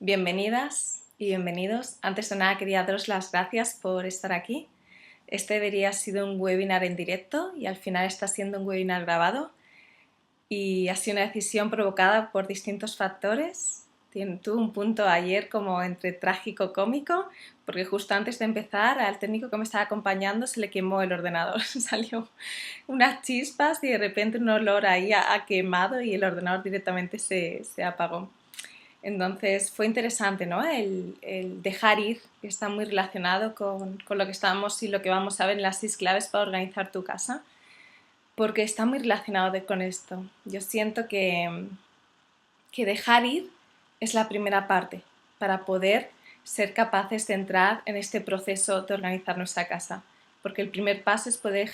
Bienvenidas y bienvenidos. Antes de nada quería daros las gracias por estar aquí. Este debería haber sido un webinar en directo y al final está siendo un webinar grabado y ha sido una decisión provocada por distintos factores. Tuve un punto ayer como entre trágico cómico porque justo antes de empezar al técnico que me estaba acompañando se le quemó el ordenador. Salió unas chispas y de repente un olor ahí a quemado y el ordenador directamente se apagó. Entonces fue interesante, ¿no? El dejar ir, que está muy relacionado con lo que estamos y lo que vamos a ver en las 6 claves para organizar tu casa, porque está muy relacionado con esto. Yo siento que dejar ir es la primera parte para poder ser capaces de entrar en este proceso de organizar nuestra casa, porque el primer paso es poder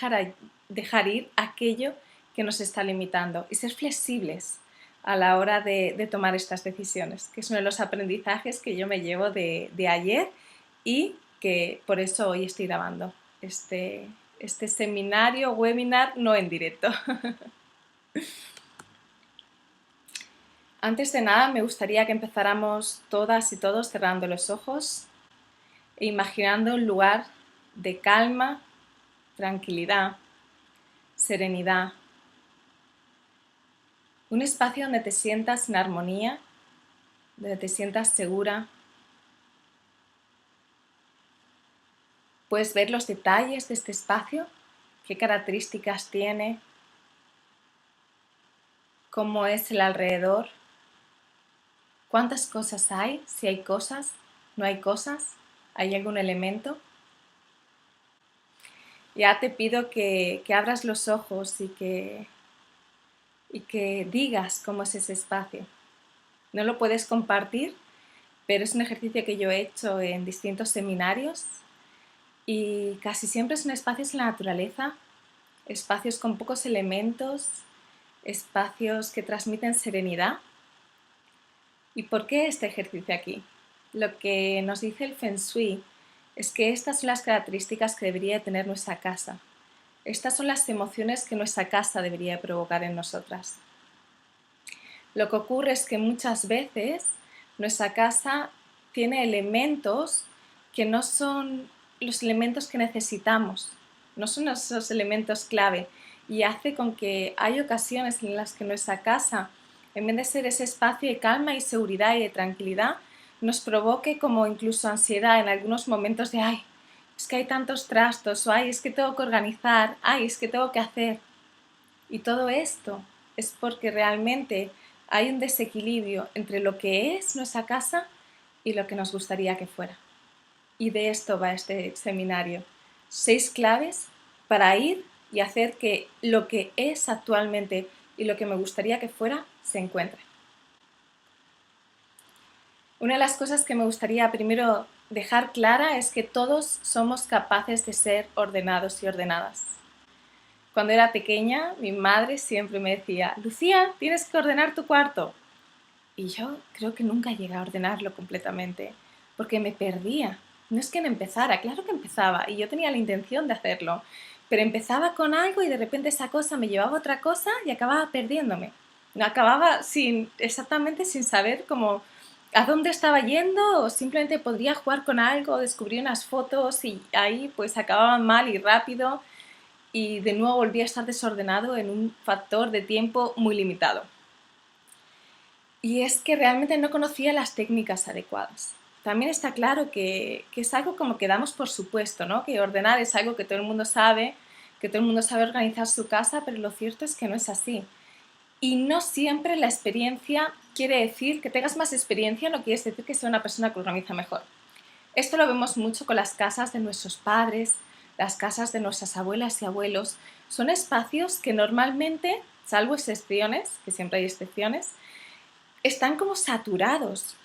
dejar ir aquello que nos está limitando y ser flexibles a la hora de tomar estas decisiones, que es uno de los aprendizajes que yo me llevo de ayer y que por eso hoy estoy grabando este seminario, webinar, no en directo. Antes de nada me gustaría que empezáramos todas y todos cerrando los ojos e imaginando un lugar de calma, tranquilidad, serenidad. Un espacio donde te sientas en armonía, donde te sientas segura. Puedes ver los detalles de este espacio, qué características tiene, cómo es el alrededor, cuántas cosas hay, si hay cosas, no hay cosas, hay algún elemento. Ya te pido que abras los ojos y que digas cómo es ese espacio. No lo puedes compartir, pero es un ejercicio que yo he hecho en distintos seminarios y casi siempre son espacios en la naturaleza, espacios con pocos elementos, espacios que transmiten serenidad. ¿Y por qué este ejercicio aquí? Lo que nos dice el Feng Shui es que estas son las características que debería tener nuestra casa. Estas son las emociones que nuestra casa debería provocar en nosotras. Lo que ocurre es que muchas veces nuestra casa tiene elementos que no son los elementos que necesitamos, no son esos elementos clave y hace con que hay ocasiones en las que nuestra casa, en vez de ser ese espacio de calma y seguridad y de tranquilidad, nos provoque como incluso ansiedad en algunos momentos de ¡ay! Es que hay tantos trastos, o ¡ay! Es que tengo que organizar, ¡ay! Es que tengo que hacer. Y todo esto es porque realmente hay un desequilibrio entre lo que es nuestra casa y lo que nos gustaría que fuera. Y de esto va este seminario. 6 claves para ir y hacer que lo que es actualmente y lo que me gustaría que fuera se encuentre. Una de las cosas que me gustaría primero dejar clara es que todos somos capaces de ser ordenados y ordenadas. Cuando era pequeña, mi madre siempre me decía, Lucía, tienes que ordenar tu cuarto. Y yo creo que nunca llegué a ordenarlo completamente, porque me perdía. No es que no empezara, claro que empezaba, y yo tenía la intención de hacerlo, pero empezaba con algo y de repente esa cosa me llevaba a otra cosa y acababa perdiéndome. Acababa exactamente sin saber cómo a dónde estaba yendo o simplemente podría jugar con algo, descubrir unas fotos y ahí pues acababa mal y rápido y de nuevo volvía a estar desordenado en un factor de tiempo muy limitado. Y es que realmente no conocía las técnicas adecuadas. También está claro que es algo como que damos por supuesto, ¿no? Que ordenar es algo que todo el mundo sabe, que todo el mundo sabe organizar su casa, pero lo cierto es que no es así. Y no siempre la experiencia quiere decir que tengas más experiencia, no quiere decir que sea una persona que organiza mejor. Esto lo vemos mucho con las casas de nuestros padres, las casas de nuestras abuelas y abuelos. Son espacios que normalmente, salvo excepciones, que siempre hay excepciones, están como saturados.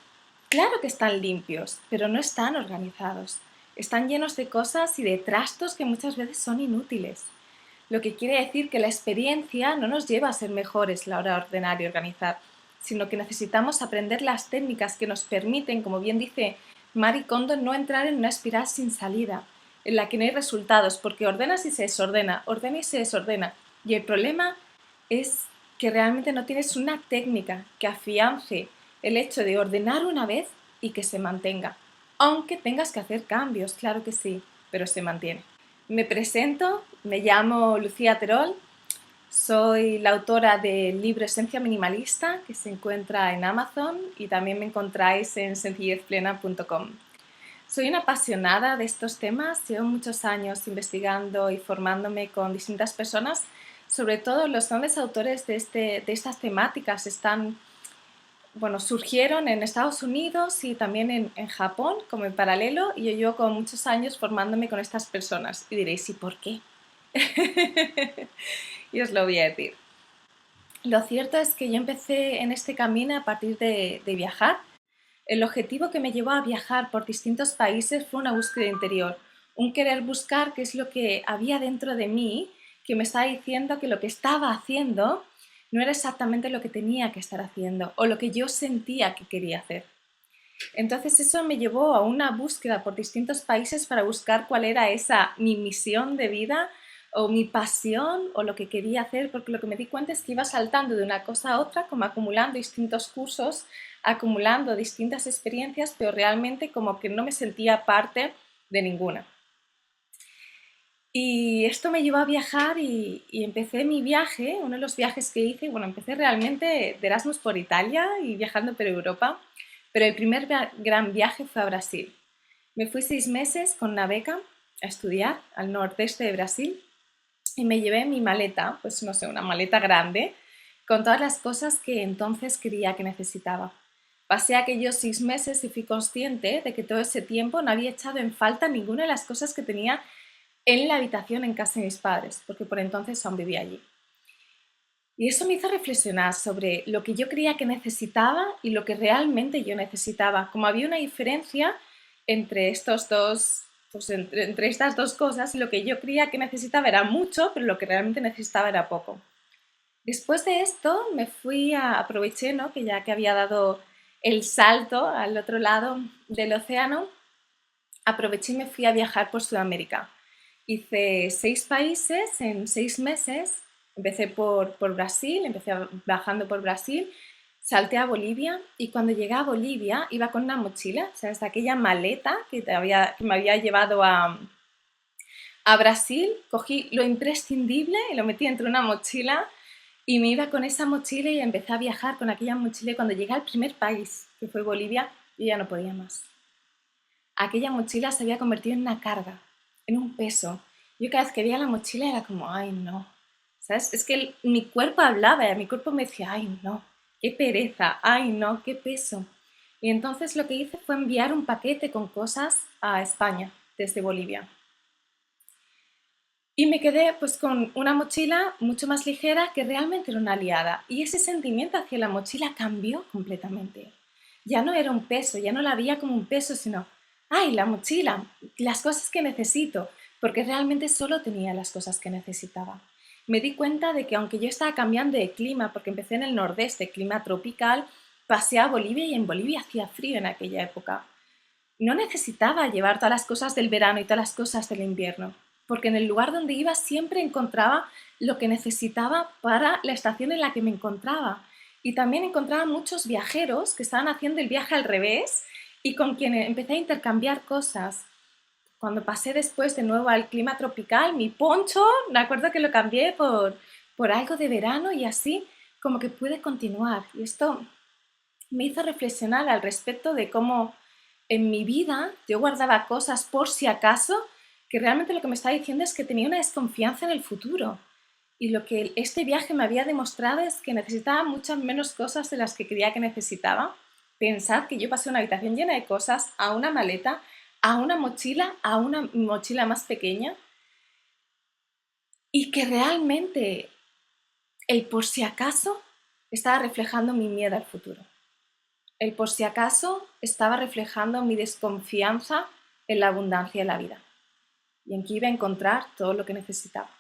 Claro que están limpios, pero no están organizados. Están llenos de cosas y de trastos que muchas veces son inútiles. Lo que quiere decir que la experiencia no nos lleva a ser mejores a la hora de ordenar y organizar, sino que necesitamos aprender las técnicas que nos permiten, como bien dice Marie Kondo, no entrar en una espiral sin salida, en la que no hay resultados, porque ordenas y se desordena, ordena y se desordena. Y el problema es que realmente no tienes una técnica que afiance el hecho de ordenar una vez y que se mantenga. Aunque tengas que hacer cambios, claro que sí, pero se mantiene. Me presento, me llamo Lucía Terol, soy la autora del libro Esencia Minimalista, que se encuentra en Amazon, y también me encontráis en sencillezplena.com. Soy una apasionada de estos temas, llevo muchos años investigando y formándome con distintas personas, sobre todo los grandes autores de estas temáticas surgieron en Estados Unidos y también en Japón como en paralelo, y yo llevo con muchos años formándome con estas personas. Y diréis, ¿y por qué? Y os lo voy a decir. Lo cierto es que yo empecé en este camino a partir de viajar. El objetivo que me llevó a viajar por distintos países fue una búsqueda interior, un querer buscar qué es lo que había dentro de mí que me estaba diciendo que lo que estaba haciendo no era exactamente lo que tenía que estar haciendo o lo que yo sentía que quería hacer. Entonces eso me llevó a una búsqueda por distintos países para buscar cuál era mi misión de vida o mi pasión o lo que quería hacer, porque lo que me di cuenta es que iba saltando de una cosa a otra, como acumulando distintos cursos, acumulando distintas experiencias, pero realmente como que no me sentía parte de ninguna. Y esto me llevó a viajar y empecé mi viaje, uno de los viajes que hice, empecé realmente de Erasmus por Italia y viajando por Europa, pero el primer gran viaje fue a Brasil. Me fui 6 meses con una beca a estudiar al nordeste de Brasil y me llevé mi maleta, pues no sé, una maleta grande, con todas las cosas que entonces creía que necesitaba. Pasé aquellos 6 meses y fui consciente de que todo ese tiempo no había echado en falta ninguna de las cosas que tenía en la habitación en casa de mis padres, porque por entonces aún vivía allí. Y eso me hizo reflexionar sobre lo que yo creía que necesitaba y lo que realmente yo necesitaba. Como había una diferencia entre estos dos, pues entre estas dos cosas, lo que yo creía que necesitaba era mucho, pero lo que realmente necesitaba era poco. Después de esto me aproveché, ¿no? Que ya que había dado el salto al otro lado del océano, aproveché y me fui a viajar por Sudamérica. Hice 6 países en 6 meses. Empecé por Brasil, bajando por Brasil, salté a Bolivia y cuando llegué a Bolivia iba con una mochila, o sea, hasta aquella maleta que me había llevado a Brasil, cogí lo imprescindible y lo metí entre una mochila y me iba con esa mochila y empecé a viajar con aquella mochila y cuando llegué al primer país, que fue Bolivia, yo ya no podía más. Aquella mochila se había convertido en una carga, en un peso. Yo cada vez que veía la mochila era como, ay no, ¿sabes? Es que mi cuerpo hablaba y mi cuerpo me decía, ay no, qué pereza, ay no, qué peso. Y entonces lo que hice fue enviar un paquete con cosas a España desde Bolivia. Y me quedé pues con una mochila mucho más ligera que realmente era una aliada. Y ese sentimiento hacia la mochila cambió completamente. Ya no era un peso, ya no la veía como un peso, sino, ay, la mochila, las cosas que necesito, porque realmente solo tenía las cosas que necesitaba. Me di cuenta de que aunque yo estaba cambiando de clima, porque empecé en el nordeste, clima tropical, pasé a Bolivia y en Bolivia hacía frío en aquella época. No necesitaba llevar todas las cosas del verano y todas las cosas del invierno, porque en el lugar donde iba siempre encontraba lo que necesitaba para la estación en la que me encontraba. Y también encontraba muchos viajeros que estaban haciendo el viaje al revés y con quienes empecé a intercambiar cosas. Cuando pasé después de nuevo al clima tropical, mi poncho, me acuerdo que lo cambié por algo de verano y así como que pude continuar. Y esto me hizo reflexionar al respecto de cómo en mi vida yo guardaba cosas por si acaso, que realmente lo que me estaba diciendo es que tenía una desconfianza en el futuro. Y lo que este viaje me había demostrado es que necesitaba muchas menos cosas de las que creía que necesitaba. Pensad que yo pasé una habitación llena de cosas a una maleta, a una mochila más pequeña, y que realmente el por si acaso estaba reflejando mi miedo al futuro. El por si acaso estaba reflejando mi desconfianza en la abundancia de la vida y en que iba a encontrar todo lo que necesitaba.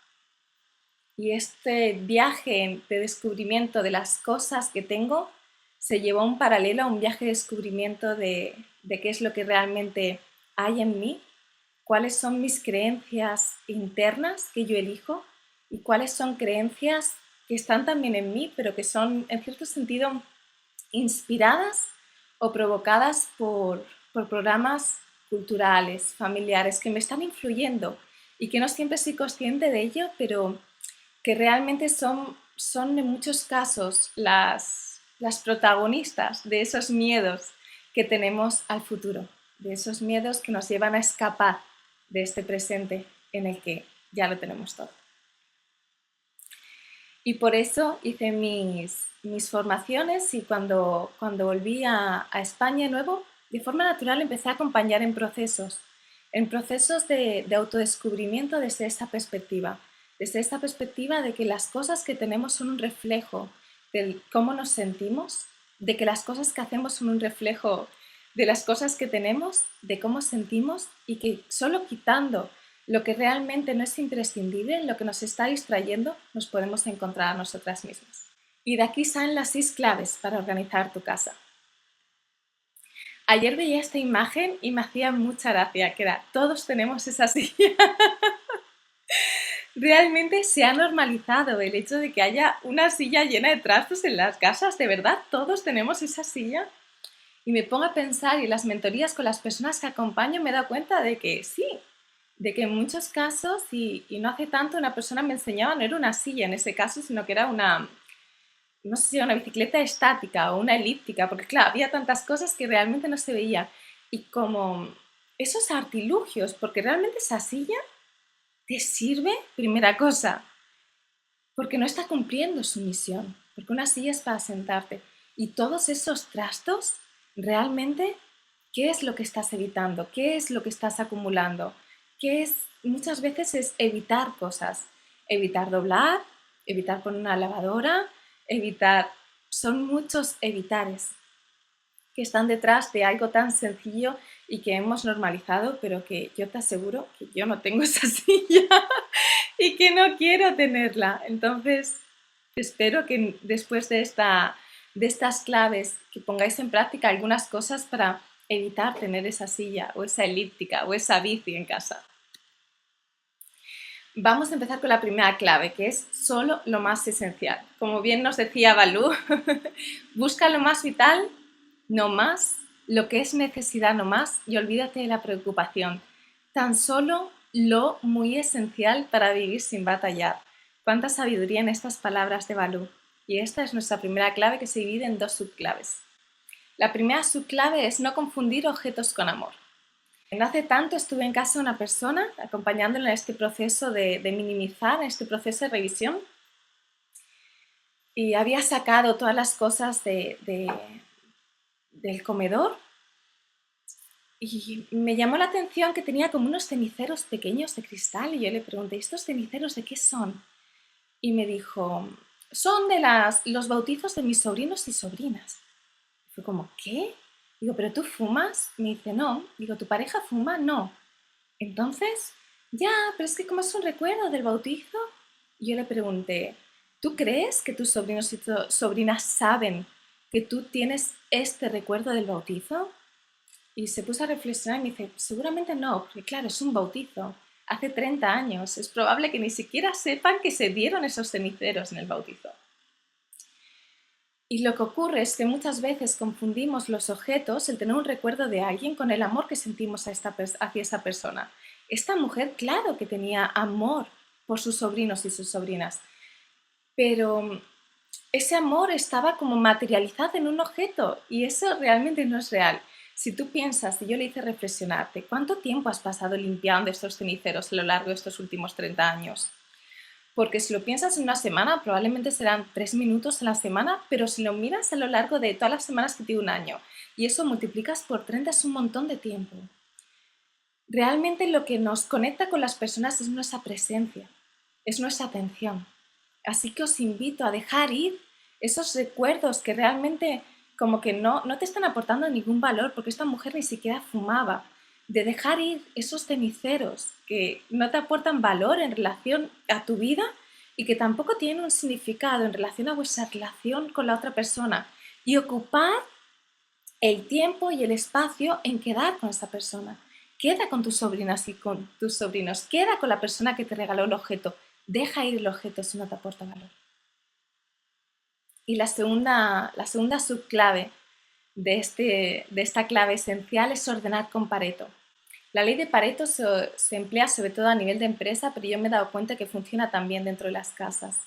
Y este viaje de descubrimiento de las cosas que tengo se llevó a un paralelo a un viaje de descubrimiento de qué es lo que realmente hay en mí, cuáles son mis creencias internas que yo elijo y cuáles son creencias que están también en mí, pero que son en cierto sentido inspiradas o provocadas por programas culturales, familiares, que me están influyendo y que no siempre soy consciente de ello, pero que realmente son en muchos casos las protagonistas de esos miedos que tenemos al futuro, de esos miedos que nos llevan a escapar de este presente en el que ya lo tenemos todo. Y por eso hice mis formaciones y cuando volví a España de nuevo, de forma natural empecé a acompañar en procesos de autodescubrimiento desde esta perspectiva de que las cosas que tenemos son un reflejo de cómo nos sentimos, de que las cosas que hacemos son un reflejo de las cosas que tenemos, de cómo sentimos y que solo quitando lo que realmente no es imprescindible, lo que nos está distrayendo, nos podemos encontrar a nosotras mismas. Y de aquí salen las 6 claves para organizar tu casa. Ayer veía esta imagen y me hacía mucha gracia, que era, todos tenemos esa silla. Realmente se ha normalizado el hecho de que haya una silla llena de trastos en las casas, de verdad, todos tenemos esa silla. Y me pongo a pensar, y las mentorías con las personas que acompaño me he dado cuenta de que sí, de que en muchos casos, y no hace tanto, una persona me enseñaba, no era una silla en ese caso, sino que era no sé si era una bicicleta estática o una elíptica, porque claro, había tantas cosas que realmente no se veía. Y como esos artilugios, porque realmente esa silla te sirve, primera cosa, porque no está cumpliendo su misión, porque una silla es para sentarte. Y todos esos trastos, realmente, ¿qué es lo que estás evitando? ¿Qué es lo que estás acumulando? Muchas veces es evitar cosas, evitar doblar, evitar poner una lavadora, son muchos evitares que están detrás de algo tan sencillo y que hemos normalizado, pero que yo te aseguro que yo no tengo esa silla y que no quiero tenerla. Entonces, espero que después de estas claves que pongáis en práctica algunas cosas para evitar tener esa silla o esa elíptica o esa bici en casa. Vamos a empezar con la primera clave, que es solo lo más esencial. Como bien nos decía Balú, busca lo más vital, no más, lo que es necesidad no más, y olvídate de la preocupación. Tan solo lo muy esencial para vivir sin batallar. Cuánta sabiduría en estas palabras de Balú. Y esta es nuestra primera clave, que se divide en 2 subclaves. La primera subclave es no confundir objetos con amor. No hace tanto estuve en casa de una persona acompañándola en este proceso de minimizar, en este proceso de revisión, y había sacado todas las cosas del comedor y me llamó la atención que tenía como unos ceniceros pequeños de cristal y yo le pregunté, ¿estos ceniceros de qué son? Y me dijo, son de los bautizos de mis sobrinos y sobrinas. Fue como, ¿qué? Digo, ¿pero tú fumas? Me dice, no. Digo, ¿tu pareja fuma? No. Entonces, ya, pero es que como es un recuerdo del bautizo, yo le pregunté, ¿tú crees que tus sobrinos y sobrinas saben que tú tienes este recuerdo del bautizo? Y se puso a reflexionar y me dice, seguramente no, porque claro, es un bautizo. Hace 30 años, es probable que ni siquiera sepan que se dieron esos ceniceros en el bautizo. Y lo que ocurre es que muchas veces confundimos los objetos, el tener un recuerdo de alguien, con el amor que sentimos hacia esa persona. Esta mujer, claro que tenía amor por sus sobrinos y sus sobrinas, pero ese amor estaba como materializado en un objeto y eso realmente no es real. Si tú piensas, y yo le hice reflexionarte, ¿cuánto tiempo has pasado limpiando estos ceniceros a lo largo de estos últimos 30 años? Porque si lo piensas en una semana, probablemente serán 3 minutos a la semana, pero si lo miras a lo largo de todas las semanas que tiene un año y eso multiplicas por 30 es un montón de tiempo. Realmente lo que nos conecta con las personas es nuestra presencia, es nuestra atención. Así que os invito a dejar ir esos recuerdos que realmente como que no te están aportando ningún valor, porque esta mujer ni siquiera fumaba, de dejar ir esos ceniceros que no te aportan valor en relación a tu vida y que tampoco tienen un significado en relación a vuestra relación con la otra persona, y ocupar el tiempo y el espacio en quedar con esa persona. Queda con tus sobrinas y con tus sobrinos, queda con la persona que te regaló el objeto, deja ir el objeto si no te aporta valor. Y la segunda subclave de esta clave esencial es ordenar con Pareto. La ley de Pareto se emplea sobre todo a nivel de empresa, pero yo me he dado cuenta que funciona también dentro de las casas.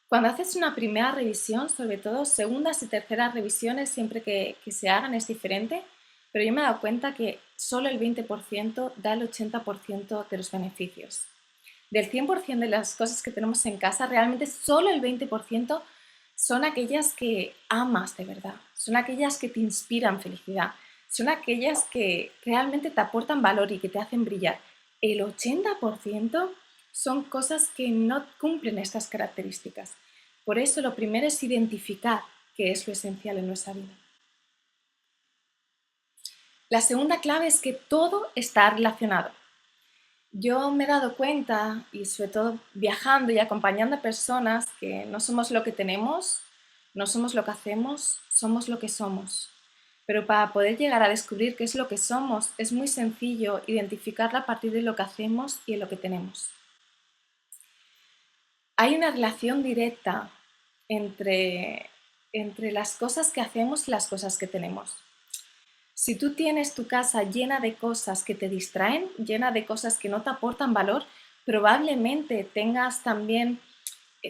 Cuando haces una primera revisión, sobre todo segundas y terceras revisiones, siempre que se hagan es diferente, pero yo me he dado cuenta que solo el 20% da el 80% de los beneficios. Del 100% de las cosas que tenemos en casa, realmente solo el 20% son aquellas que amas de verdad, son aquellas que te inspiran felicidad, son aquellas que realmente te aportan valor y que te hacen brillar. El 80% son cosas que no cumplen estas características. Por eso lo primero es identificar qué es lo esencial en nuestra vida. La segunda clave es que todo está relacionado. Yo me he dado cuenta, y sobre todo viajando y acompañando a personas, que no somos lo que tenemos, no somos lo que hacemos, somos lo que somos. Pero para poder llegar a descubrir qué es lo que somos, es muy sencillo identificarla a partir de lo que hacemos y de lo que tenemos. Hay una relación directa entre las cosas que hacemos y las cosas que tenemos. Si tú tienes tu casa llena de cosas que te distraen, llena de cosas que no te aportan valor, probablemente tengas también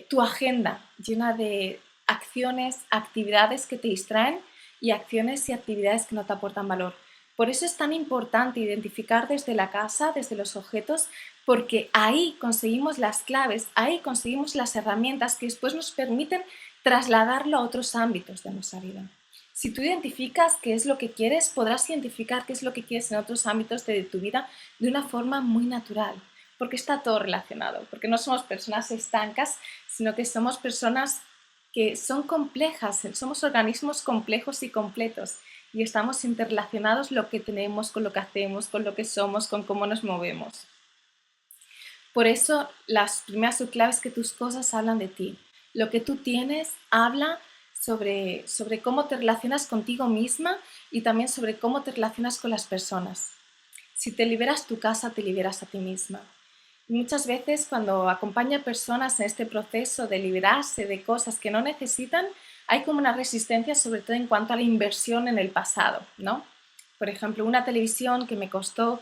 tu agenda llena de acciones, actividades que te distraen y acciones y actividades que no te aportan valor. Por eso es tan importante identificar desde la casa, desde los objetos, porque ahí conseguimos las claves, ahí conseguimos las herramientas que después nos permiten trasladarlo a otros ámbitos de nuestra vida. Si tú identificas qué es lo que quieres, podrás identificar qué es lo que quieres en otros ámbitos de tu vida de una forma muy natural, porque está todo relacionado, porque no somos personas estancas, sino que somos personas que son complejas, somos organismos complejos y completos y estamos interrelacionados lo que tenemos con lo que hacemos, con lo que somos, con cómo nos movemos. Por eso las primeras subclaves que tus cosas hablan de ti. Lo que tú tienes habla sobre cómo te relacionas contigo misma y también sobre cómo te relacionas con las personas. Si te liberas tu casa, te liberas a ti misma. Y muchas veces cuando acompaño a personas en este proceso de liberarse de cosas que no necesitan, hay como una resistencia, sobre todo en cuanto a la inversión en el pasado, ¿no? Por ejemplo, una televisión que me costó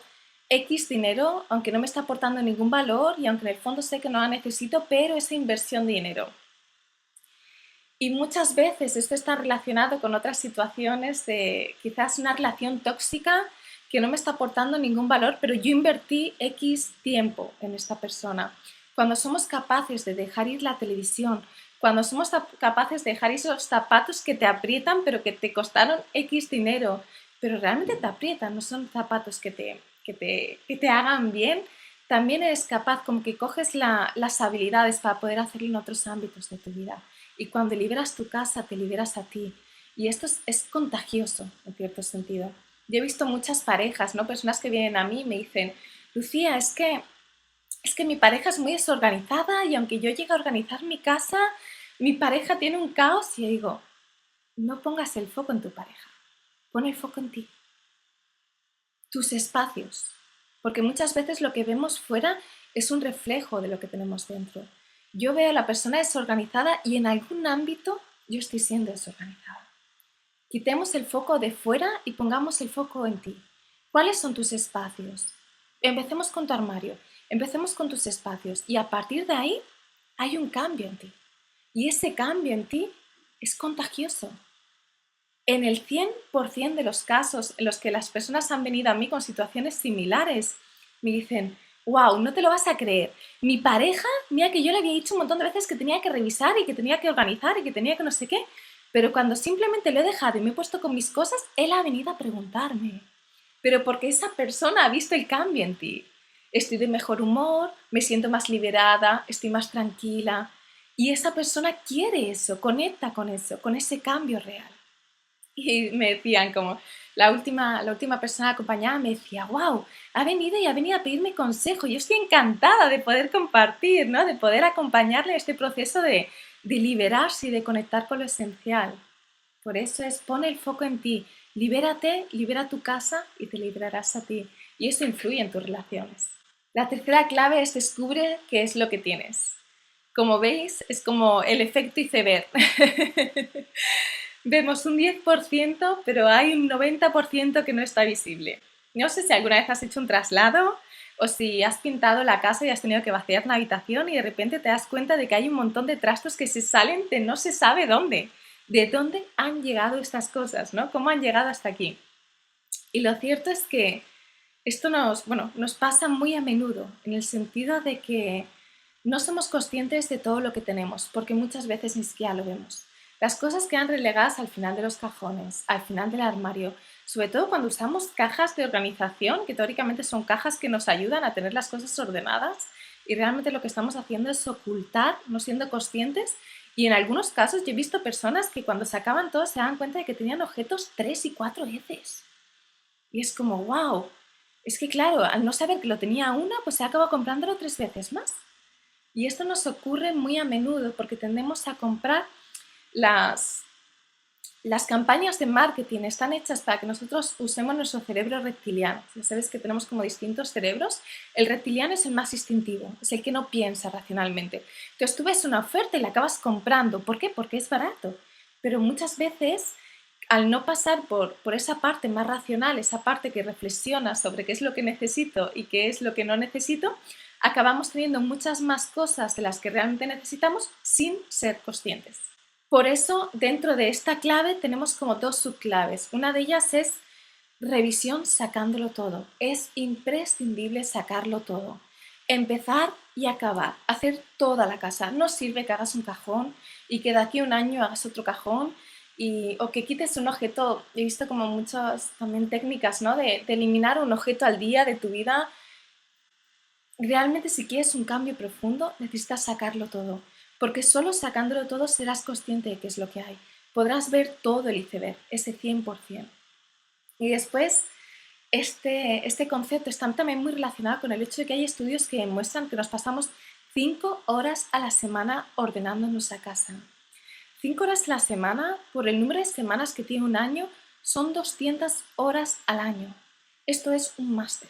X dinero, aunque no me está aportando ningún valor y aunque en el fondo sé que no la necesito, pero esa inversión de dinero. Y muchas veces esto está relacionado con otras situaciones de quizás una relación tóxica que no me está aportando ningún valor, pero yo invertí X tiempo en esta persona. Cuando somos capaces de dejar ir la televisión, cuando somos capaces de dejar ir esos zapatos que te aprietan, pero que te costaron X dinero, pero realmente te aprietan, no son zapatos que te hagan bien, también eres capaz, como que coges las habilidades para poder hacerlo en otros ámbitos de tu vida. Y cuando liberas tu casa, te liberas a ti. Y esto es contagioso, en cierto sentido. Yo he visto muchas parejas, ¿no? Personas que vienen a mí y me dicen, Lucía, es que mi pareja es muy desorganizada y aunque yo llegue a organizar mi casa, mi pareja tiene un caos. Y yo digo, no pongas el foco en tu pareja, pon el foco en ti. Tus espacios, porque muchas veces lo que vemos fuera es un reflejo de lo que tenemos dentro. Yo veo a la persona desorganizada y en algún ámbito yo estoy siendo desorganizada. Quitemos el foco de fuera y pongamos el foco en ti. ¿Cuáles son tus espacios? Empecemos con tu armario, empecemos con tus espacios y a partir de ahí hay un cambio en ti. Y ese cambio en ti es contagioso. En el 100% de los casos en los que las personas han venido a mí con situaciones similares, me dicen, wow, no te lo vas a creer. Mi pareja, mira que yo le había dicho un montón de veces que tenía que revisar y que tenía que organizar y que tenía que no sé qué, pero cuando simplemente lo he dejado y me he puesto con mis cosas, él ha venido a preguntarme. Pero porque esa persona ha visto el cambio en ti. Estoy de mejor humor, me siento más liberada, estoy más tranquila. Y esa persona quiere eso, conecta con eso, con ese cambio real. Y me decían como, la última persona acompañada me decía, wow, ha venido y ha venido a pedirme consejo. Yo estoy encantada de poder compartir, ¿no? De poder acompañarle en este proceso de liberarse y de conectar con lo esencial. Por eso es, pon el foco en ti, libérate, libera tu casa y te liberarás a ti. Y eso influye en tus relaciones. La tercera clave es descubre qué es lo que tienes. Como veis, es como el efecto iceberg. vemos un 10%, pero hay un 90% que no está visible. No sé si alguna vez has hecho un traslado o si has pintado la casa y has tenido que vaciar una habitación y de repente te das cuenta de que hay un montón de trastos que se salen de no se sabe dónde. ¿De dónde han llegado estas cosas, no? ¿Cómo han llegado hasta aquí? Y lo cierto es que esto nos pasa muy a menudo, en el sentido de que no somos conscientes de todo lo que tenemos, porque muchas veces ni siquiera lo vemos. Las cosas quedan relegadas al final de los cajones, al final del armario, sobre todo cuando usamos cajas de organización, que teóricamente son cajas que nos ayudan a tener las cosas ordenadas, y realmente lo que estamos haciendo es ocultar, no siendo conscientes, y en algunos casos yo he visto personas que cuando sacaban todo se daban cuenta de que tenían objetos 3 y 4 veces. Y es como, wow, es que claro, al no saber que lo tenía una, pues se acaba comprándolo 3 veces más. Y esto nos ocurre muy a menudo porque tendemos a comprar las, las campañas de marketing están hechas para que nosotros usemos nuestro cerebro reptiliano. Ya sabes que tenemos como distintos cerebros. El reptiliano es el más instintivo, es el que no piensa racionalmente. Entonces tú ves una oferta y la acabas comprando. ¿Por qué? Porque es barato. Pero muchas veces, al no pasar por esa parte más racional, esa parte que reflexiona sobre qué es lo que necesito y qué es lo que no necesito, acabamos teniendo muchas más cosas de las que realmente necesitamos sin ser conscientes. Por eso, dentro de esta clave tenemos como dos subclaves. Una de ellas es revisión sacándolo todo. Es imprescindible sacarlo todo. Empezar y acabar. Hacer toda la casa. No sirve que hagas un cajón y que de aquí a un año hagas otro cajón o que quites un objeto. He visto como muchas también técnicas, ¿no? De eliminar un objeto al día de tu vida. Realmente si quieres un cambio profundo, necesitas sacarlo todo, porque solo sacándolo todo serás consciente de qué es lo que hay. Podrás ver todo el iceberg, ese 100%. Y después, este concepto está también muy relacionado con el hecho de que hay estudios que demuestran que nos pasamos 5 horas a la semana ordenando nuestra casa. 5 horas a la semana, por el número de semanas que tiene un año, son 200 horas al año. Esto es un máster.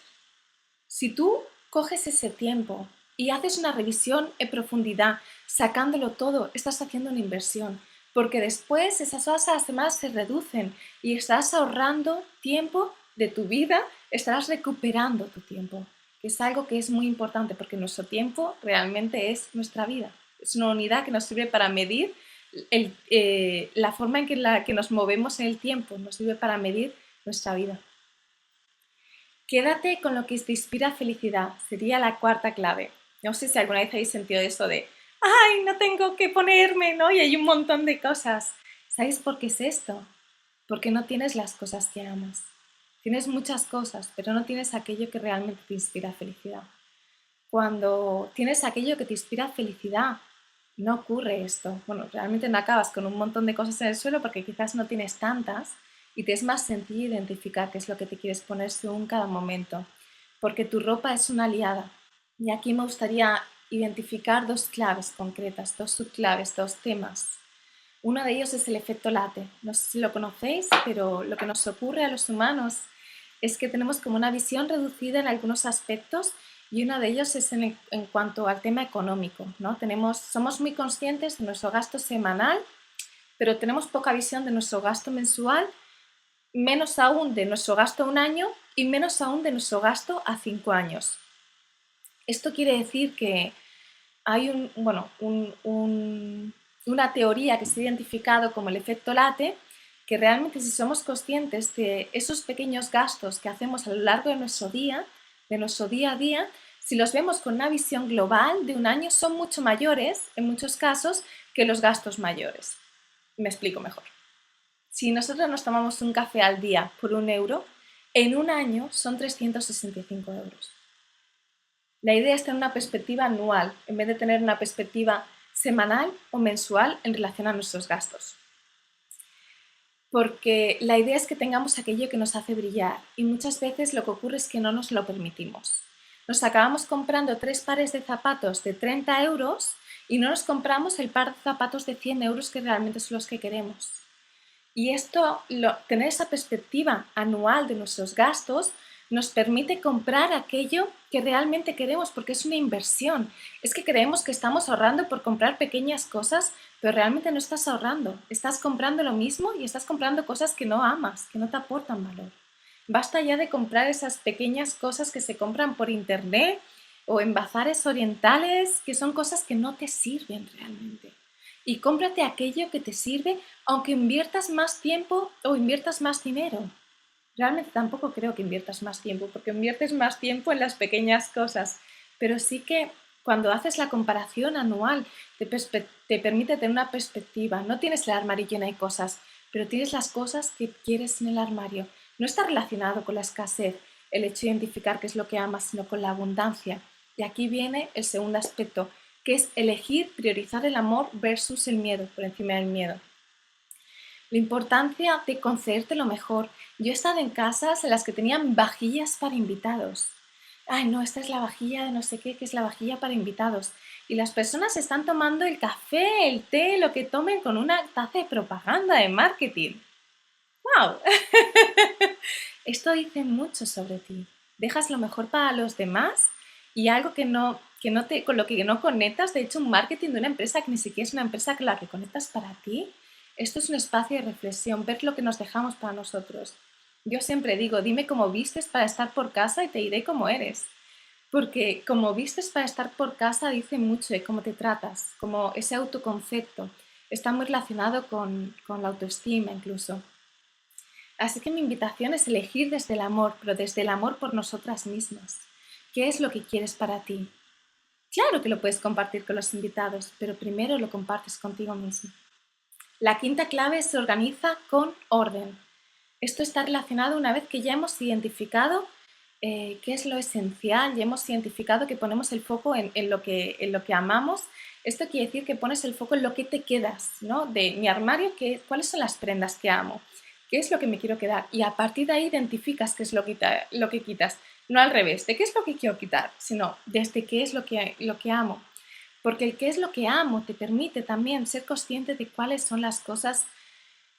Si tú coges ese tiempo y haces una revisión en profundidad, sacándolo todo, estás haciendo una inversión, porque después esas horas a la semana se reducen y estás ahorrando tiempo de tu vida, estarás recuperando tu tiempo, que es algo que es muy importante porque nuestro tiempo realmente es nuestra vida. Es una unidad que nos sirve para medir la forma en la que nos movemos en el tiempo, nos sirve para medir nuestra vida. Quédate con lo que te inspira felicidad, sería la cuarta clave. No sé si alguna vez habéis sentido eso de, ¡ay, no tengo que ponerme!, ¿no? Y hay un montón de cosas. ¿Sabéis por qué es esto? Porque no tienes las cosas que amas. Tienes muchas cosas, pero no tienes aquello que realmente te inspira felicidad. Cuando tienes aquello que te inspira felicidad, no ocurre esto. Bueno, realmente no acabas con un montón de cosas en el suelo porque quizás no tienes tantas y te es más sencillo identificar qué es lo que te quieres poner según cada momento, porque tu ropa es una aliada. Y aquí me gustaría identificar dos claves concretas, dos subclaves, dos temas. Uno de ellos es el efecto late. No sé si lo conocéis, pero lo que nos ocurre a los humanos es que tenemos como una visión reducida en algunos aspectos y uno de ellos es en cuanto al tema económico, ¿no? Somos muy conscientes de nuestro gasto semanal, pero tenemos poca visión de nuestro gasto mensual, menos aún de nuestro gasto a un año y menos aún de nuestro gasto a 5 años. Esto quiere decir que hay una teoría que se ha identificado como el efecto late, que realmente si somos conscientes de esos pequeños gastos que hacemos a lo largo de nuestro día a día, si los vemos con una visión global de un año, son mucho mayores, en muchos casos, que los gastos mayores. Me explico mejor. Si nosotros nos tomamos un café al día por 1 euro, en un año son 365 euros. La idea es tener una perspectiva anual en vez de tener una perspectiva semanal o mensual en relación a nuestros gastos. Porque la idea es que tengamos aquello que nos hace brillar y muchas veces lo que ocurre es que no nos lo permitimos. Nos acabamos comprando 3 pares de zapatos de 30 euros y no nos compramos el par de zapatos de 100 euros que realmente son los que queremos. Y tener esa perspectiva anual de nuestros gastos nos permite comprar aquello que realmente queremos porque es una inversión. Es que creemos que estamos ahorrando por comprar pequeñas cosas, pero realmente no estás ahorrando, estás comprando lo mismo y estás comprando cosas que no amas, que no te aportan valor. Basta ya de comprar esas pequeñas cosas que se compran por internet o en bazares orientales, que son cosas que no te sirven realmente. Y cómprate aquello que te sirve, aunque inviertas más tiempo o inviertas más dinero. Realmente tampoco creo que inviertas más tiempo, porque inviertes más tiempo en las pequeñas cosas, pero sí que cuando haces la comparación anual te permite tener una perspectiva. No tienes el armario lleno de cosas, pero tienes las cosas que quieres en el armario. No está relacionado con la escasez, el hecho de identificar qué es lo que amas, sino con la abundancia. Y aquí viene el segundo aspecto, que es elegir, priorizar el amor versus el miedo, por encima del miedo. La importancia de concederte lo mejor. Yo he estado en casas en las que tenían vajillas para invitados. Ay, no, esta es la vajilla de no sé qué, que es la vajilla para invitados. Y las personas están tomando el café, el té, lo que tomen con una taza de propaganda de marketing. ¡Wow! Esto dice mucho sobre ti. Dejas lo mejor para los demás y algo con lo que no conectas, de hecho, un marketing de una empresa que ni siquiera es una empresa con la que conectas para ti. Esto es un espacio de reflexión, ver lo que nos dejamos para nosotros. Yo siempre digo, dime cómo vistes para estar por casa y te diré cómo eres. Porque como vistes para estar por casa dice mucho de cómo te tratas, como ese autoconcepto. Está muy relacionado con la autoestima incluso. Así que mi invitación es elegir desde el amor, pero desde el amor por nosotras mismas. ¿Qué es lo que quieres para ti? Claro que lo puedes compartir con los invitados, pero primero lo compartes contigo mismo. La quinta clave se organiza con orden. Esto está relacionado una vez que ya hemos identificado qué es lo esencial, ya hemos identificado que ponemos el foco en lo que amamos. Esto quiere decir que pones el foco en lo que te quedas, ¿no? De mi armario, ¿cuáles son las prendas que amo? ¿Qué es lo que me quiero quedar? Y a partir de ahí identificas qué es lo que quitas. No al revés, de qué es lo que quiero quitar, sino desde qué es lo que amo. Porque el qué es lo que amo te permite también ser consciente de cuáles son las cosas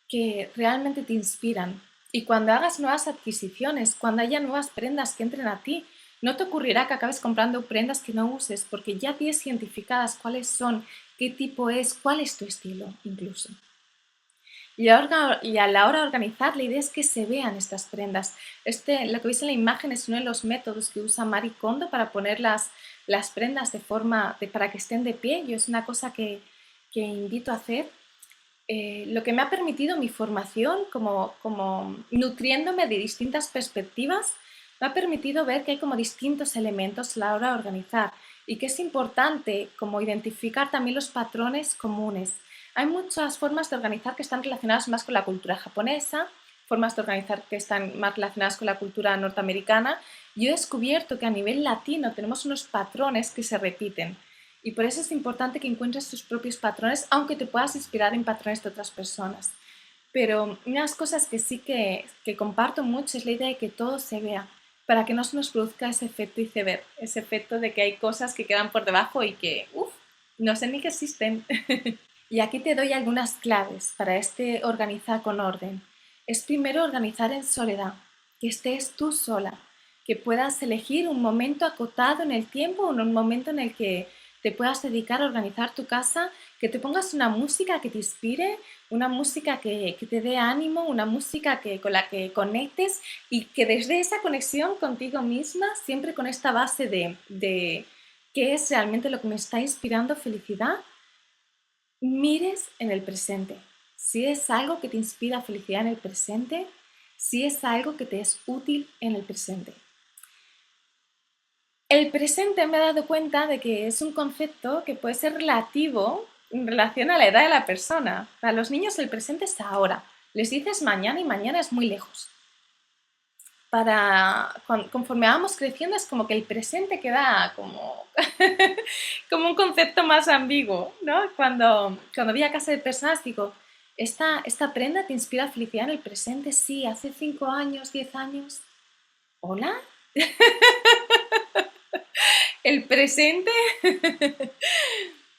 que realmente te inspiran. Y cuando hagas nuevas adquisiciones, cuando haya nuevas prendas que entren a ti, no te ocurrirá que acabes comprando prendas que no uses porque ya tienes identificadas cuáles son, qué tipo es, cuál es tu estilo incluso. Y a la hora de organizar, la idea es que se vean estas prendas. Lo que veis en la imagen es uno de los métodos que usa Marie Kondo para poner las prendas para que estén de pie. Yo es una cosa que invito a hacer. Lo que me ha permitido mi formación, como nutriéndome de distintas perspectivas, me ha permitido ver que hay como distintos elementos a la hora de organizar y que es importante como identificar también los patrones comunes. Hay muchas formas de organizar que están relacionadas más con la cultura japonesa, formas de organizar que están más relacionadas con la cultura norteamericana. Yo he descubierto que a nivel latino tenemos unos patrones que se repiten. Y por eso es importante que encuentres tus propios patrones, aunque te puedas inspirar en patrones de otras personas. Pero unas cosas que sí que comparto mucho es la idea de que todo se vea, para que no se nos produzca ese efecto iceberg, ese efecto de que hay cosas que quedan por debajo y que, no sé ni que existen. Y aquí te doy algunas claves para este organizar con orden. Es primero organizar en soledad, que estés tú sola, que puedas elegir un momento acotado en el tiempo o un momento en el que te puedas dedicar a organizar tu casa, que te pongas una música que te inspire, una música que te dé ánimo, una música con la que conectes y que desde esa conexión contigo misma, siempre con esta base de qué es realmente lo que me está inspirando felicidad, mires en el presente. Si es algo que te inspira felicidad en el presente, si es algo que te es útil en el presente. El presente me he dado cuenta de que es un concepto que puede ser relativo en relación a la edad de la persona. Para los niños el presente es ahora. Les dices mañana y mañana es muy lejos. Conforme vamos creciendo es como que el presente queda como, como un concepto más ambiguo, ¿no? Cuando voy a casa de personas digo, ¿esta prenda te inspira felicidad en el presente? Sí, hace 5 años, 10 años. ¿Hola? ¿El presente?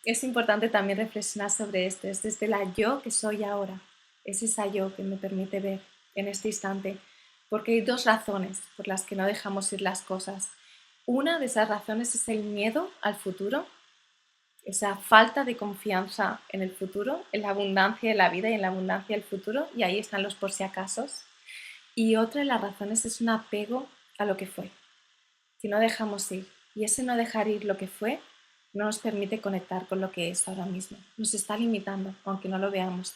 Es importante también reflexionar sobre esto, es desde la yo que soy ahora, es esa yo que me permite ver en este instante, porque hay dos razones por las que no dejamos ir las cosas. Una de esas razones es el miedo al futuro, esa falta de confianza en el futuro, en la abundancia de la vida y en la abundancia del futuro, y ahí están los por si acasos. Y otra de las razones es un apego a lo que fue, que no dejamos ir. Y ese no dejar ir lo que fue no nos permite conectar con lo que es ahora mismo. Nos está limitando, aunque no lo veamos.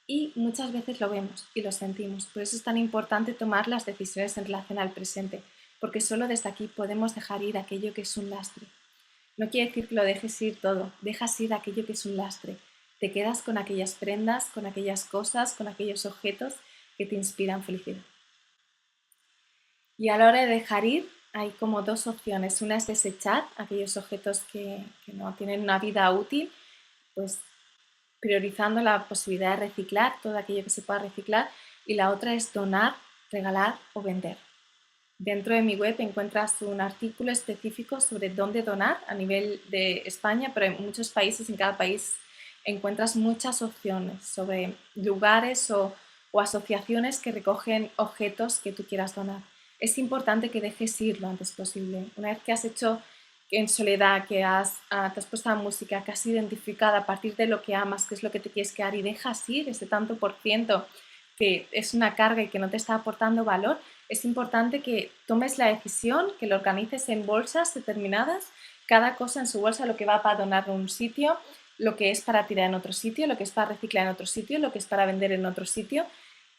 Y muchas veces lo vemos y lo sentimos. Por eso es tan importante tomar las decisiones en relación al presente, porque solo desde aquí podemos dejar ir aquello que es un lastre. No quiere decir que lo dejes ir todo, dejas ir aquello que es un lastre. Te quedas con aquellas prendas, con aquellas cosas, con aquellos objetos que te inspiran felicidad. Y a la hora de dejar ir, hay como dos opciones. Una es desechar aquellos objetos que no tienen una vida útil, pues priorizando la posibilidad de reciclar todo aquello que se pueda reciclar. Y la otra es donar, regalar o vender. Dentro de mi web encuentras un artículo específico sobre dónde donar a nivel de España, pero en muchos países, en cada país, encuentras muchas opciones sobre lugares o asociaciones que recogen objetos que tú quieras donar. Es importante que dejes ir lo antes posible. Una vez que has hecho en soledad, que te has puesto la música, que has identificado a partir de lo que amas, qué es lo que te quieres quedar y dejas ir ese tanto por ciento que es una carga y que no te está aportando valor, es importante que tomes la decisión, que lo organices en bolsas determinadas, cada cosa en su bolsa, lo que va para donar en un sitio, lo que es para tirar en otro sitio, lo que es para reciclar en otro sitio, lo que es para vender en otro sitio,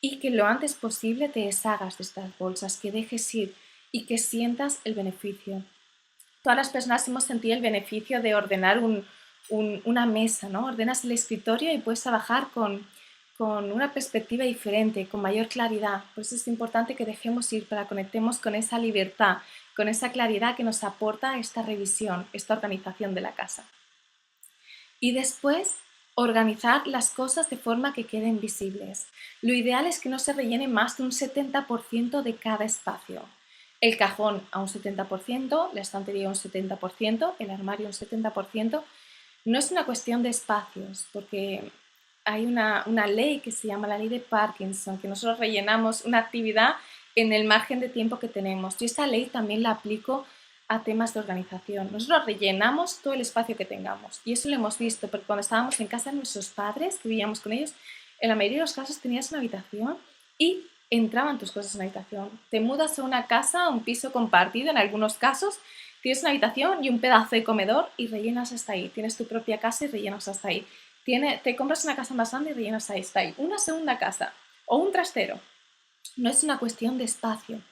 y que lo antes posible te deshagas de estas bolsas, que dejes ir y que sientas el beneficio. Todas las personas hemos sentido el beneficio de ordenar una mesa, ¿no? Ordenas el escritorio y puedes trabajar con una perspectiva diferente, con mayor claridad. Por eso es importante que dejemos ir para conectemos con esa libertad, con esa claridad que nos aporta esta revisión, esta organización de la casa. Y después, organizar las cosas de forma que queden visibles. Lo ideal es que no se rellene más de un 70% de cada espacio. El cajón a un 70%, la estantería un 70%, el armario un 70%. No es una cuestión de espacios, porque hay una ley que se llama la ley de Parkinson, que nosotros rellenamos una actividad en el margen de tiempo que tenemos. Yo esta ley también la aplico a temas de organización. Nosotros rellenamos todo el espacio que tengamos y eso lo hemos visto, porque cuando estábamos en casa de nuestros padres, que vivíamos con ellos, en la mayoría de los casos tenías una habitación y entraban tus cosas en la habitación. Te mudas a una casa, a un piso compartido en algunos casos, tienes una habitación y un pedazo de comedor y rellenas hasta ahí. Tienes tu propia casa y rellenas hasta ahí. Te compras una casa más grande y rellenas hasta ahí. Una segunda casa o un trastero. No es una cuestión de espacio.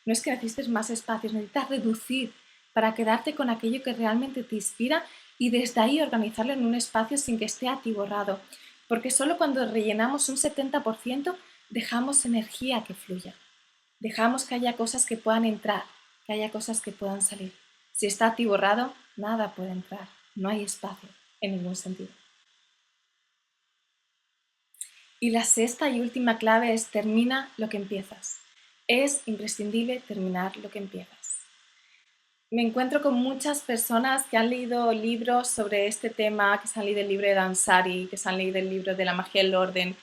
No es que necesites más espacios, necesitas reducir para quedarte con aquello que realmente te inspira y desde ahí organizarlo en un espacio sin que esté atiborrado. Porque solo cuando rellenamos un 70% dejamos energía que fluya. Dejamos que haya cosas que puedan entrar, que haya cosas que puedan salir. Si está atiborrado, nada puede entrar. No hay espacio en ningún sentido. Y la sexta y última clave es termina lo que empiezas. Es imprescindible terminar lo que empiezas. Me encuentro con muchas personas que han leído libros sobre este tema, que se han leído el libro de Dansari, que se han leído el libro de la magia del orden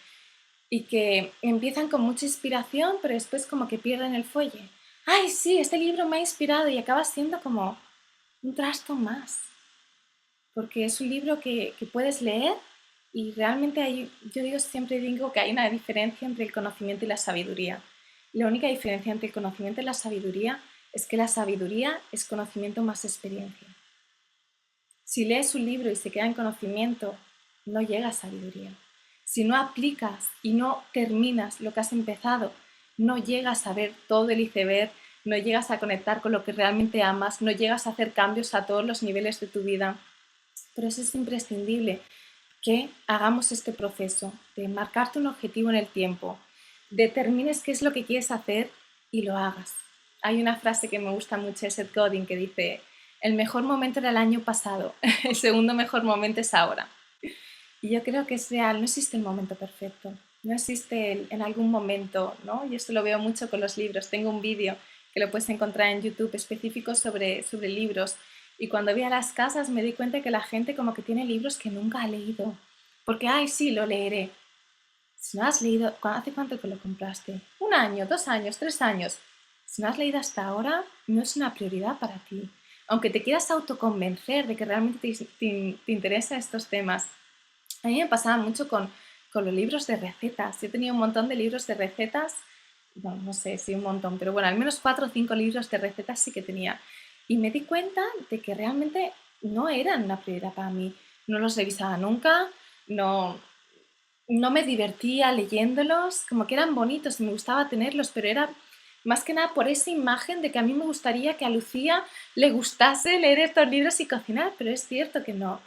y que empiezan con mucha inspiración, pero después como que pierden el fuelle. Ay, sí, este libro me ha inspirado y acaba siendo como un trasto más, porque es un libro que puedes leer y realmente siempre digo que hay una diferencia entre el conocimiento y la sabiduría. La única diferencia entre el conocimiento y la sabiduría es que la sabiduría es conocimiento más experiencia. Si lees un libro y se queda en conocimiento, no llega a sabiduría. Si no aplicas y no terminas lo que has empezado, no llegas a ver todo el iceberg, no llegas a conectar con lo que realmente amas, no llegas a hacer cambios a todos los niveles de tu vida. Por eso es imprescindible que hagamos este proceso de marcarte un objetivo en el tiempo, determines qué es lo que quieres hacer y lo hagas. Hay una frase que me gusta mucho de Seth Godin que dice: el mejor momento era el año pasado, el segundo mejor momento es ahora. Y yo creo que es real, no existe el momento perfecto, no existe en algún momento, ¿no? Y esto lo veo mucho con los libros. Tengo un vídeo que lo puedes encontrar en YouTube específico sobre libros. Y cuando vi a las casas me di cuenta que la gente como que tiene libros que nunca ha leído. Porque, ay, sí, lo leeré. Si no has leído, ¿hace cuánto que lo compraste? ¿Un año, 2 años, 3 años? Si no has leído hasta ahora, no es una prioridad para ti. aunque te quieras autoconvencer de que realmente te interesan estos temas. A mí me pasaba mucho con los libros de recetas. Yo tenía un montón de libros de recetas, bueno, no sé si un montón, pero bueno, al menos 4 o 5 libros de recetas sí que tenía. Y me di cuenta de que realmente no eran una prioridad para mí. No los revisaba nunca, no, no me divertía leyéndolos, como que eran bonitos y me gustaba tenerlos, pero era más que nada por esa imagen de que a mí me gustaría que a Lucía le gustase leer estos libros y cocinar, pero es cierto que no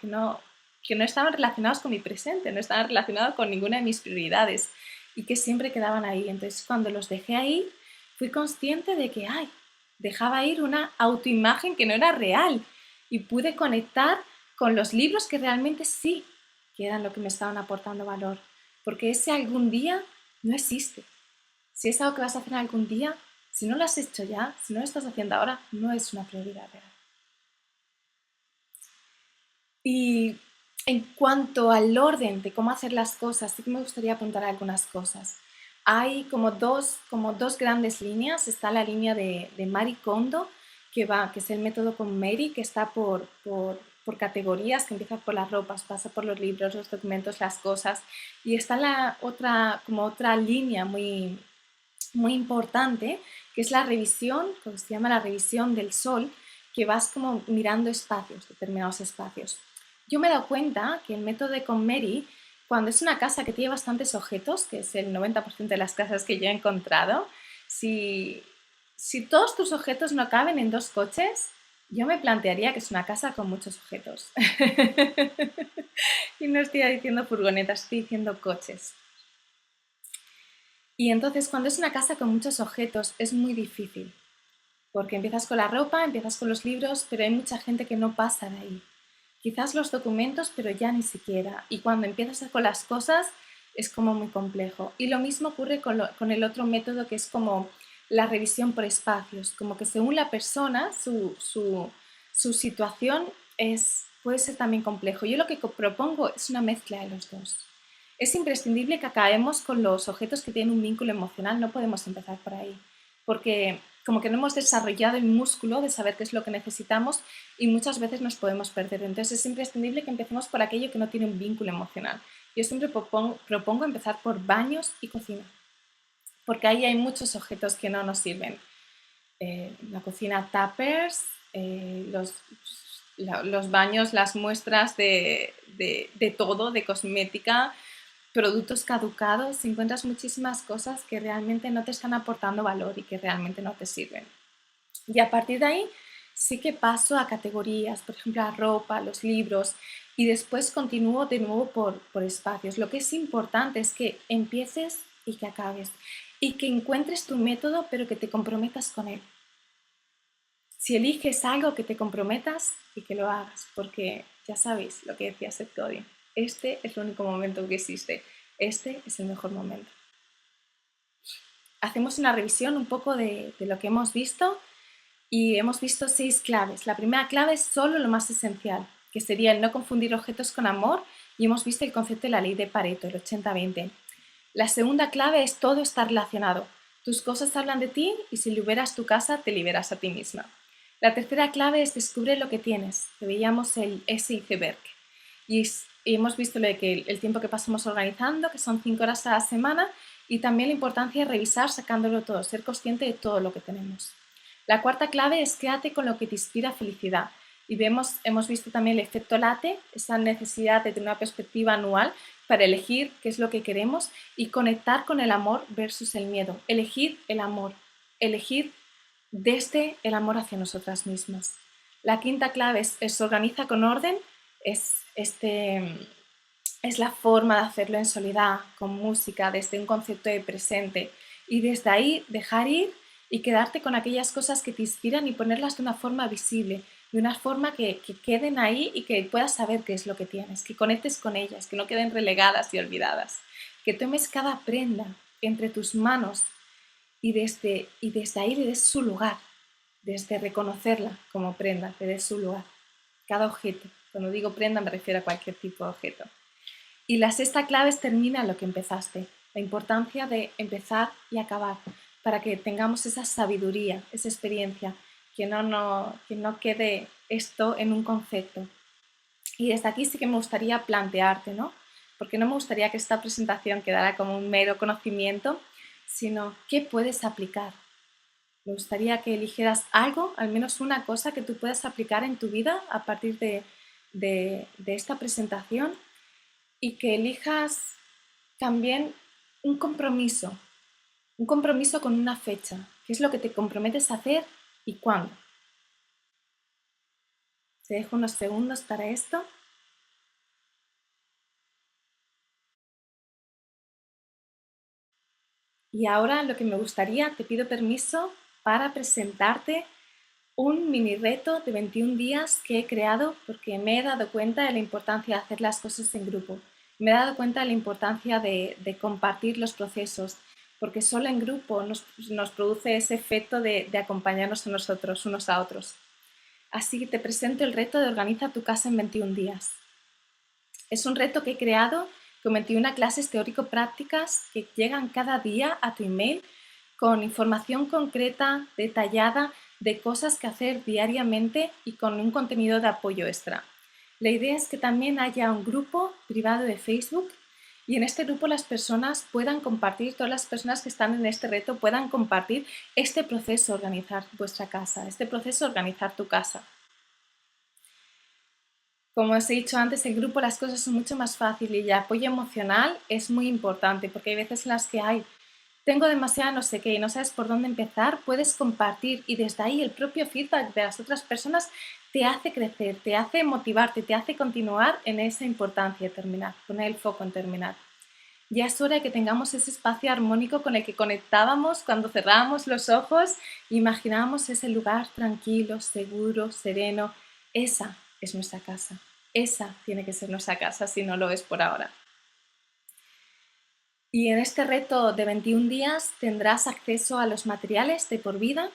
estaban relacionados con mi presente, no estaban relacionados con ninguna de mis prioridades y que siempre quedaban ahí. Entonces, cuando los dejé ahí, fui consciente de que, ay, dejaba ir una autoimagen que no era real y pude conectar con los libros que realmente sí, que eran lo que me estaban aportando valor. Porque ese algún día no existe. Si es algo que vas a hacer algún día, si no lo has hecho ya, si no lo estás haciendo ahora, no es una prioridad real. Y en cuanto al orden de cómo hacer las cosas, sí que me gustaría apuntar algunas cosas. Hay como dos grandes líneas. Está la línea de Marie Kondo, que es el método con Mary, que está por categorías, que empieza por las ropas, pasa por los libros, los documentos, las cosas. Y está como otra línea muy importante, que es la revisión, que se llama la revisión del sol, que vas como mirando espacios, determinados espacios. Yo me he dado cuenta que el método de KonMari, cuando es una casa que tiene bastantes objetos, que es el 90% de las casas que yo he encontrado, si todos tus objetos no caben en 2 coches, yo me plantearía que es una casa con muchos objetos. Y no estoy diciendo furgonetas, estoy diciendo coches. Y entonces cuando es una casa con muchos objetos es muy difícil, porque empiezas con la ropa, empiezas con los libros, pero hay mucha gente que no pasa de ahí. Quizás los documentos, pero ya ni siquiera. Y cuando empiezas con las cosas es como muy complejo. Y lo mismo ocurre con el otro método, que es como la revisión por espacios, como que según la persona, su situación puede ser también complejo. Yo lo que propongo es una mezcla de los dos. Es imprescindible que acabemos con los objetos que tienen un vínculo emocional, no podemos empezar por ahí, porque como que no hemos desarrollado el músculo de saber qué es lo que necesitamos y muchas veces nos podemos perder. Entonces es imprescindible que empecemos por aquello que no tiene un vínculo emocional. Yo siempre propongo empezar por baños y cocina, porque ahí hay muchos objetos que no nos sirven. La cocina, tuppers, los baños, las muestras de todo, de cosmética, productos caducados, encuentras muchísimas cosas que realmente no te están aportando valor y que realmente no te sirven. Y a partir de ahí sí que paso a categorías, por ejemplo, la ropa, los libros, y después continúo de nuevo por espacios. Lo que es importante es que empieces y que acabes, y que encuentres tu método, pero que te comprometas con él. Si eliges algo, que te comprometas y que lo hagas, porque ya sabéis lo que decía Seth Godin, este es el único momento que existe, este es el mejor momento. Hacemos una revisión un poco de lo que hemos visto y hemos visto 6 claves. La primera clave es solo lo más esencial, que sería el no confundir objetos con amor, y hemos visto el concepto de la ley de Pareto, el 80-20. La segunda clave es todo está relacionado. Tus cosas hablan de ti y si liberas tu casa, te liberas a ti misma. La tercera clave es descubre lo que tienes, que veíamos el iceberg. Y hemos visto lo de que el tiempo que pasamos organizando, que son 5 horas a la semana, y también la importancia de revisar sacándolo todo, ser consciente de todo lo que tenemos. La cuarta clave es quédate con lo que te inspira felicidad. Y hemos visto también el efecto late, esa necesidad de tener una perspectiva anual para elegir qué es lo que queremos y conectar con el amor versus el miedo. Elegir el amor, elegir desde el amor hacia nosotras mismas. La quinta clave es organiza con orden, es la forma de hacerlo en soledad, con música, desde un concepto de presente, y desde ahí dejar ir y quedarte con aquellas cosas que te inspiran y ponerlas de una forma visible, de una forma que queden ahí y que puedas saber qué es lo que tienes, que conectes con ellas, que no queden relegadas y olvidadas, que tomes cada prenda entre tus manos y desde ahí le des su lugar, desde reconocerla como prenda, le des su lugar, cada objeto. Cuando digo prenda me refiero a cualquier tipo de objeto. Y la sexta clave es termina lo que empezaste, la importancia de empezar y acabar, para que tengamos esa sabiduría, esa experiencia, que no quede esto en un concepto. Y desde aquí sí que me gustaría plantearte, ¿no? Porque no me gustaría que esta presentación quedara como un mero conocimiento, sino qué puedes aplicar. Me gustaría que eligieras algo, al menos una cosa que tú puedas aplicar en tu vida a partir de esta presentación y que elijas también un compromiso con una fecha. ¿Qué es lo que te comprometes a hacer y cuándo? Te dejo unos segundos para esto. Y ahora lo que me gustaría, te pido permiso para presentarte un mini reto de 21 días que he creado porque me he dado cuenta de la importancia de hacer las cosas en grupo. Me he dado cuenta de la importancia de compartir los procesos, porque solo en grupo nos produce ese efecto de acompañarnos a nosotros, unos a otros. Así que te presento el reto de Organiza tu casa en 21 días. Es un reto que he creado con 21 clases teórico-prácticas que llegan cada día a tu email con información concreta, detallada, de cosas que hacer diariamente y con un contenido de apoyo extra. La idea es que también haya un grupo privado de Facebook y en este grupo las personas puedan compartir, todas las personas que están en este reto puedan compartir este proceso de organizar vuestra casa, este proceso de organizar tu casa. Como os he dicho antes, el grupo las cosas son mucho más fáciles y el apoyo emocional es muy importante porque hay veces en las que tengo demasiada no sé qué y no sabes por dónde empezar, puedes compartir y desde ahí el propio feedback de las otras personas te hace crecer, te hace motivarte, te hace continuar en esa importancia de terminar, poner el foco en terminar. Ya es hora de que tengamos ese espacio armónico con el que conectábamos cuando cerrábamos los ojos e imaginábamos ese lugar tranquilo, seguro, sereno. Esa es nuestra casa. Esa tiene que ser nuestra casa si no lo es por ahora. Y en este reto de 21 días tendrás acceso a los materiales de por vida.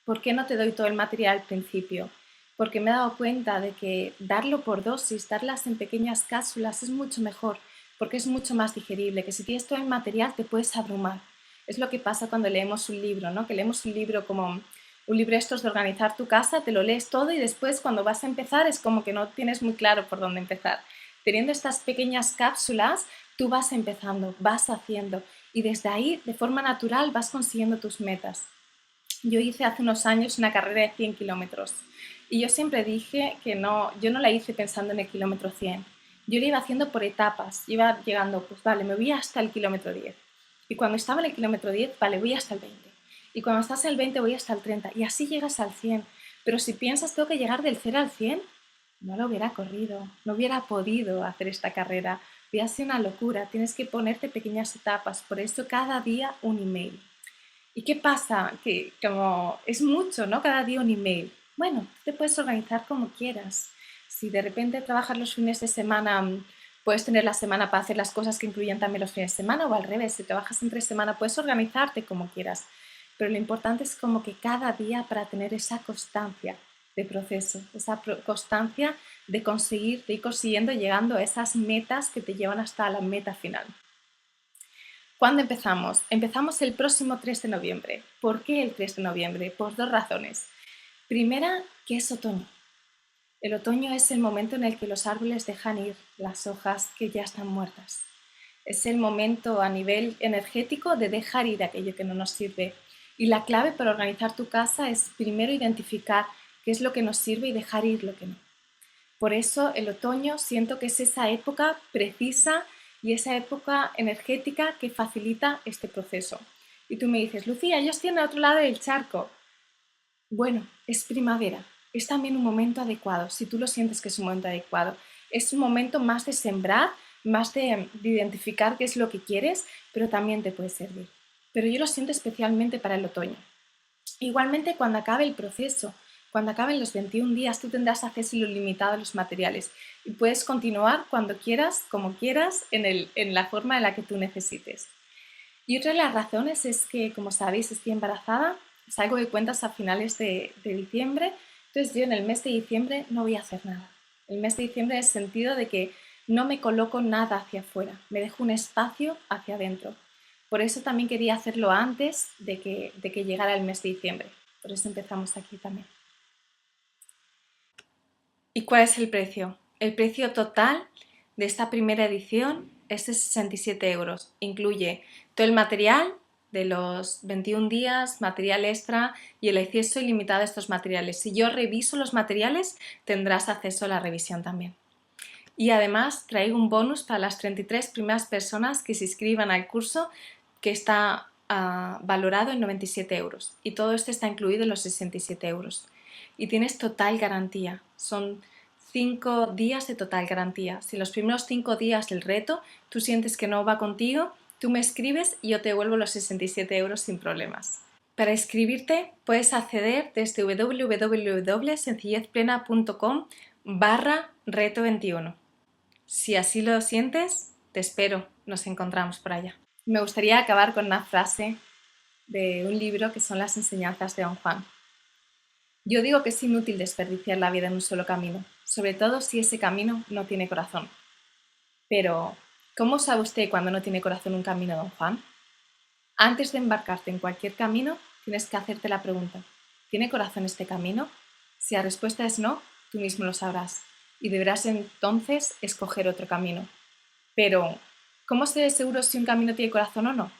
¿Por qué no te doy todo el material al principio? Porque me he dado cuenta de que darlo por dosis, darlas en pequeñas cápsulas es mucho mejor, porque es mucho más digerible, que si tienes todo el material te puedes abrumar. Es lo que pasa cuando leemos un libro, ¿no? Que leemos un libro como un libro estos de organizar tu casa, te lo lees todo y después cuando vas a empezar es como que no tienes muy claro por dónde empezar. Teniendo estas pequeñas cápsulas, tú vas empezando, vas haciendo y desde ahí, de forma natural, vas consiguiendo tus metas. Yo hice hace unos años una carrera de 100 kilómetros y yo siempre dije que no, yo no la hice pensando en el kilómetro 100. Yo la iba haciendo por etapas, iba llegando, pues vale, me voy hasta el kilómetro 10. Y cuando estaba en el kilómetro 10, vale, voy hasta el 20. Y cuando estás en el 20 voy hasta el 30 y así llegas al 100. Pero si piensas tengo que llegar del 0 al 100, no lo hubiera corrido, no hubiera podido hacer esta carrera. Hubiera sido una locura, tienes que ponerte pequeñas etapas, por eso cada día un email. ¿Y qué pasa? Que como es mucho, ¿no? Cada día un email. Bueno, tú te puedes organizar como quieras. Si de repente trabajas los fines de semana, puedes tener la semana para hacer las cosas que incluyen también los fines de semana o al revés, si trabajas entre semana, puedes organizarte como quieras. Pero lo importante es como que cada día para tener esa constancia de proceso, esa constancia de conseguir, de ir consiguiendo, llegando a esas metas que te llevan hasta la meta final. ¿Cuándo empezamos? Empezamos el próximo 3 de noviembre. ¿Por qué el 3 de noviembre? Por dos razones. Primera, que es otoño. El otoño es el momento en el que los árboles dejan ir las hojas que ya están muertas. Es el momento a nivel energético de dejar ir aquello que no nos sirve. Y la clave para organizar tu casa es primero identificar qué es lo que nos sirve y dejar ir lo que no. Por eso el otoño siento que es esa época precisa y esa época energética que facilita este proceso. Y tú me dices, Lucía, yo estoy en el otro lado del charco. Bueno, es primavera, es también un momento adecuado, si tú lo sientes que es un momento adecuado. Es un momento más de sembrar, más de identificar qué es lo que quieres, pero también te puede servir. Pero yo lo siento especialmente para el otoño. Igualmente, cuando acabe el proceso, cuando acaben los 21 días, tú tendrás acceso ilimitado a los materiales y puedes continuar cuando quieras, como quieras, en la forma en la que tú necesites. Y otra de las razones es que, como sabéis, estoy embarazada, salgo de cuentas a finales de diciembre, entonces yo en el mes de diciembre no voy a hacer nada. El mes de diciembre en el sentido de que no me coloco nada hacia afuera, me dejo un espacio hacia adentro. Por eso también quería hacerlo antes de que llegara el mes de diciembre. Por eso empezamos aquí también. ¿Y cuál es el precio? El precio total de esta primera edición es de 67 euros. Incluye todo el material de los 21 días, material extra y el acceso ilimitado a estos materiales. Si yo reviso los materiales, tendrás acceso a la revisión también. Y además traigo un bonus para las 33 primeras personas que se inscriban al curso, que está valorado en 97 euros. Y todo esto está incluido en los 67 euros. Y tienes total garantía. Son 5 días de total garantía. Si los primeros 5 días del reto tú sientes que no va contigo, tú me escribes y yo te devuelvo los 67 euros sin problemas. Para inscribirte puedes acceder desde www.sencillezplena.com/reto21. Si así lo sientes, te espero, nos encontramos por allá. Me gustaría acabar con una frase de un libro que son las enseñanzas de Don Juan. Yo digo que es inútil desperdiciar la vida en un solo camino, sobre todo si ese camino no tiene corazón. Pero, ¿cómo sabe usted cuando no tiene corazón un camino, Don Juan? Antes de embarcarte en cualquier camino, tienes que hacerte la pregunta, ¿tiene corazón este camino? Si la respuesta es no, tú mismo lo sabrás y deberás entonces escoger otro camino. Pero, ¿cómo seré seguro si un camino tiene corazón o no?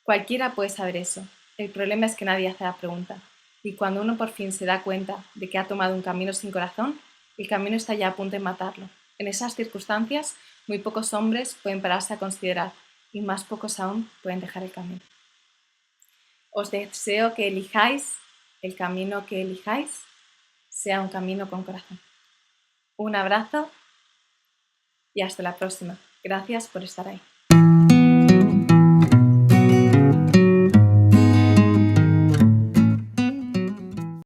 Cualquiera puede saber eso. El problema es que nadie hace la pregunta. Y cuando uno por fin se da cuenta de que ha tomado un camino sin corazón, el camino está ya a punto de matarlo. En esas circunstancias, muy pocos hombres pueden pararse a considerar y más pocos aún pueden dejar el camino. Os deseo que elijáis el camino que elijáis, sea un camino con corazón. Un abrazo y hasta la próxima. Gracias por estar ahí.